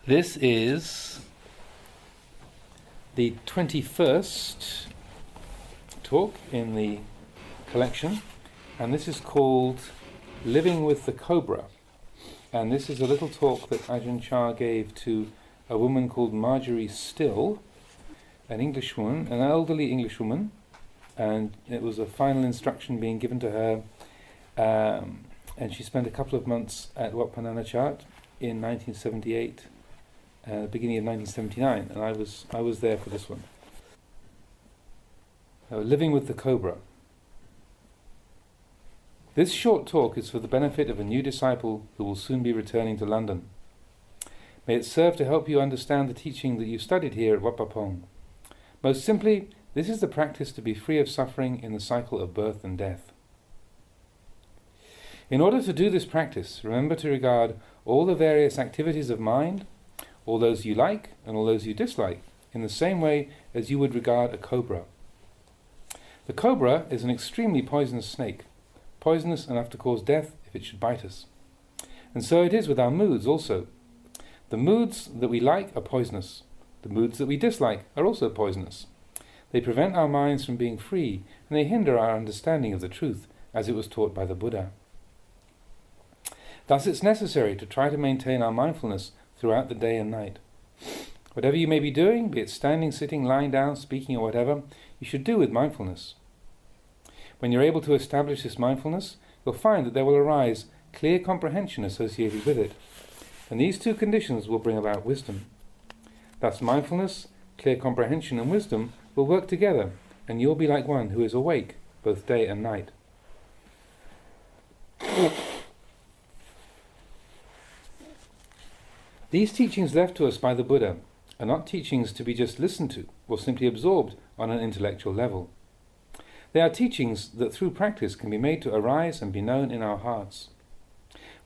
This is the 21st talk in the collection, and this is called Living with the Cobra. And this is a little talk that Ajahn Chah gave to a woman called Marjorie Still, an Englishwoman, an elderly Englishwoman, and it was a final instruction being given to her, and she spent a couple of months at Wat Pah Nanachat in 1978, beginning of 1979, and I was there for this one. Living with the Cobra. This short talk is for the benefit of a new disciple who will soon be returning to London. May it serve to help you understand the teaching that you studied here at Wat Pah Pong. Most simply, this is the practice to be free of suffering in the cycle of birth and death. In order to do this practice, remember to regard all the various activities of mind, all those you like and all those you dislike, in the same way as you would regard a cobra. The cobra is an extremely poisonous snake, poisonous enough to cause death if it should bite us. And so it is with our moods also. The moods that we like are poisonous. The moods that we dislike are also poisonous. They prevent our minds from being free, and they hinder our understanding of the truth as it was taught by the Buddha. Thus it's necessary to try to maintain our mindfulness throughout the day and night. Whatever you may be doing, be it standing, sitting, lying down, speaking, or whatever, you should do with mindfulness. When you're able to establish this mindfulness, you'll find that there will arise clear comprehension associated with it, and these two conditions will bring about wisdom. Thus mindfulness, clear comprehension, and wisdom will work together, and you'll be like one who is awake both day and night. These teachings left to us by the Buddha are not teachings to be just listened to or simply absorbed on an intellectual level. They are teachings that through practice can be made to arise and be known in our hearts.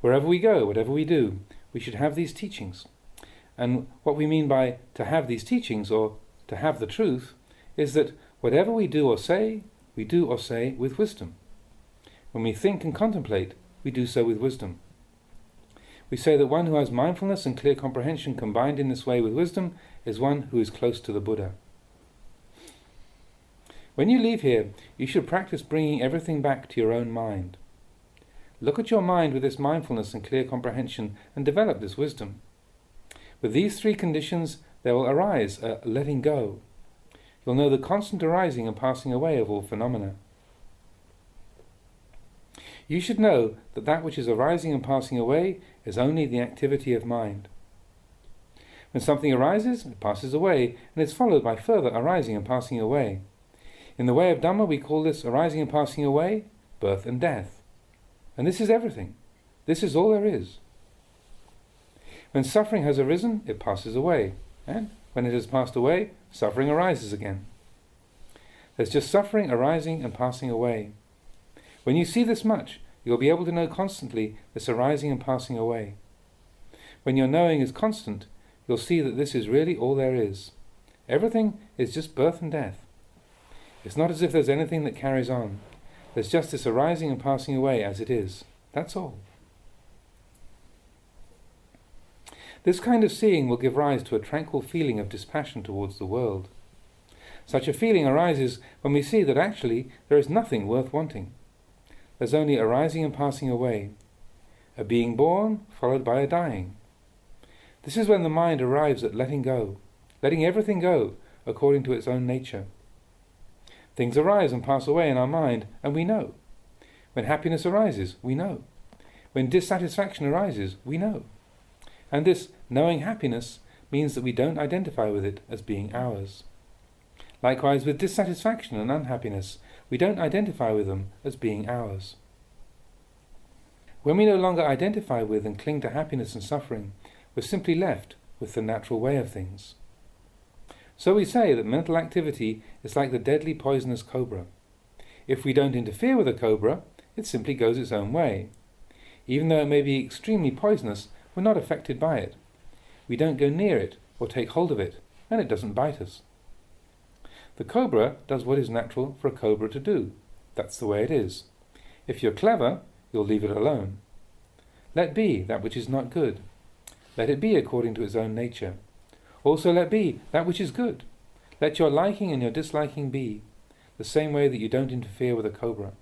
Wherever we go, whatever we do, we should have these teachings. And what we mean by to have these teachings, or to have the truth, is that whatever we do or say with wisdom. When we think and contemplate, we do so with wisdom. We say that one who has mindfulness and clear comprehension combined in this way with wisdom is one who is close to the Buddha. When you leave here, you should practice bringing everything back to your own mind. Look at your mind with this mindfulness and clear comprehension and develop this wisdom. With these three conditions, there will arise a letting go. You'll know the constant arising and passing away of all phenomena. You should know that that which is arising and passing away is only the activity of mind. When something arises, it passes away, and is followed by further arising and passing away. In the way of Dhamma, we call this arising and passing away birth and death. And this is everything. This is all there is. When suffering has arisen, it passes away. And when it has passed away, suffering arises again. There's just suffering arising and passing away. When you see this much, you'll be able to know constantly this arising and passing away. When your knowing is constant, you'll see that this is really all there is. Everything is just birth and death. It's not as if there's anything that carries on. There's just this arising and passing away as it is. That's all. This kind of seeing will give rise to a tranquil feeling of dispassion towards the world. Such a feeling arises when we see that actually there is nothing worth wanting. There's only arising and passing away, a being born followed by a dying. This is when the mind arrives at letting go, letting everything go according to its own nature. Things arise and pass away in our mind, and we know. When happiness arises, we know. When dissatisfaction arises, we know. And this knowing happiness means that we don't identify with it as being ours. Likewise with dissatisfaction and unhappiness, we don't identify with them as being ours. When we no longer identify with and cling to happiness and suffering, we're simply left with the natural way of things. So we say that mental activity is like the deadly poisonous cobra. If we don't interfere with a cobra, it simply goes its own way. Even though it may be extremely poisonous, we're not affected by it. We don't go near it or take hold of it, and it doesn't bite us. The cobra does what is natural for a cobra to do. That's the way it is. If you're clever, you'll leave it alone. Let be that which is not good. Let it be according to its own nature. Also let be that which is good. Let your liking and your disliking be, the same way that you don't interfere with a cobra.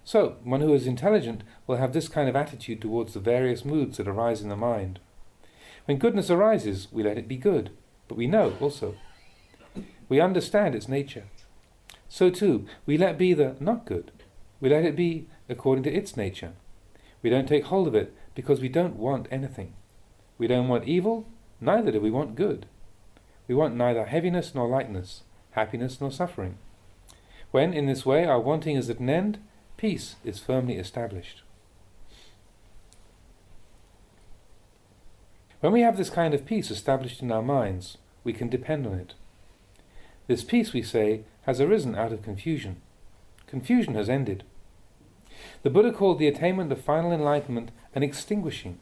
So, one who is intelligent will have this kind of attitude towards the various moods that arise in the mind. When goodness arises, we let it be good, but we know also. We understand its nature. So too, we let be the not good. We let it be according to its nature. We don't take hold of it because we don't want anything. We don't want evil, neither do we want good. We want neither heaviness nor lightness, happiness nor suffering. When, in this way, our wanting is at an end, peace is firmly established. When we have this kind of peace established in our minds, we can depend on it. This peace, we say, has arisen out of confusion. Confusion has ended. The Buddha called the attainment of final enlightenment an extinguishing.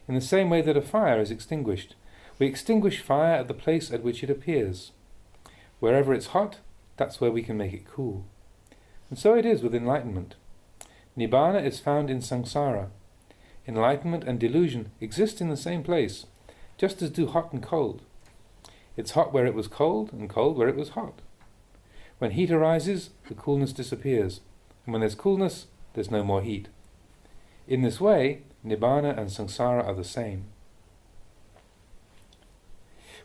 In the same way that a fire is extinguished, we extinguish fire at the place at which it appears. Wherever it's hot, that's where we can make it cool. And so it is with enlightenment. Nibbana is found in samsara. Enlightenment and delusion exist in the same place, just as do hot and cold. It's hot where it was cold, and cold where it was hot. When heat arises, the coolness disappears, and when there's coolness, there's no more heat. In this way, Nibbana and samsara are the same.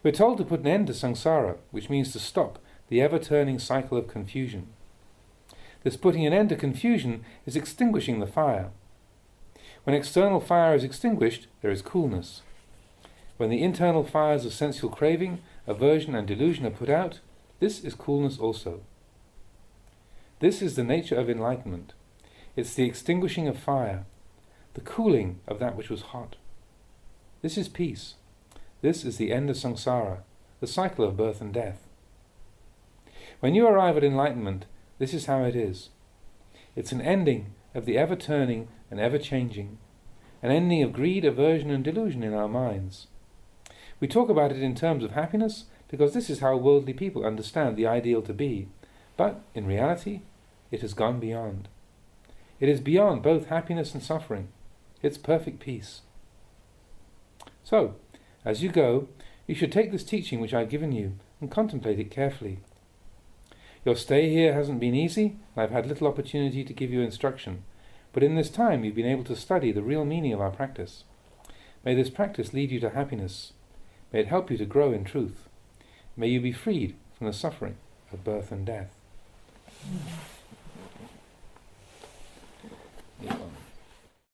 We're told to put an end to samsara, which means to stop the ever-turning cycle of confusion. This putting an end to confusion is extinguishing the fire. When external fire is extinguished, there is coolness. When the internal fires of sensual craving, aversion and delusion are put out, this is coolness also. This is the nature of enlightenment. It's the extinguishing of fire, the cooling of that which was hot. This is peace. This is the end of samsara, the cycle of birth and death. When you arrive at enlightenment, this is how it is. It's an ending of the ever-turning and ever-changing, an ending of greed, aversion and delusion in our minds. We talk about it in terms of happiness because this is how worldly people understand the ideal to be, but in reality, it has gone beyond. It is beyond both happiness and suffering. It's perfect peace. So, as you go, you should take this teaching which I've given you and contemplate it carefully. Your stay here hasn't been easy, and I've had little opportunity to give you instruction, but in this time you've been able to study the real meaning of our practice. May this practice lead you to happiness. May it help you to grow in truth. May you be freed from the suffering of birth and death.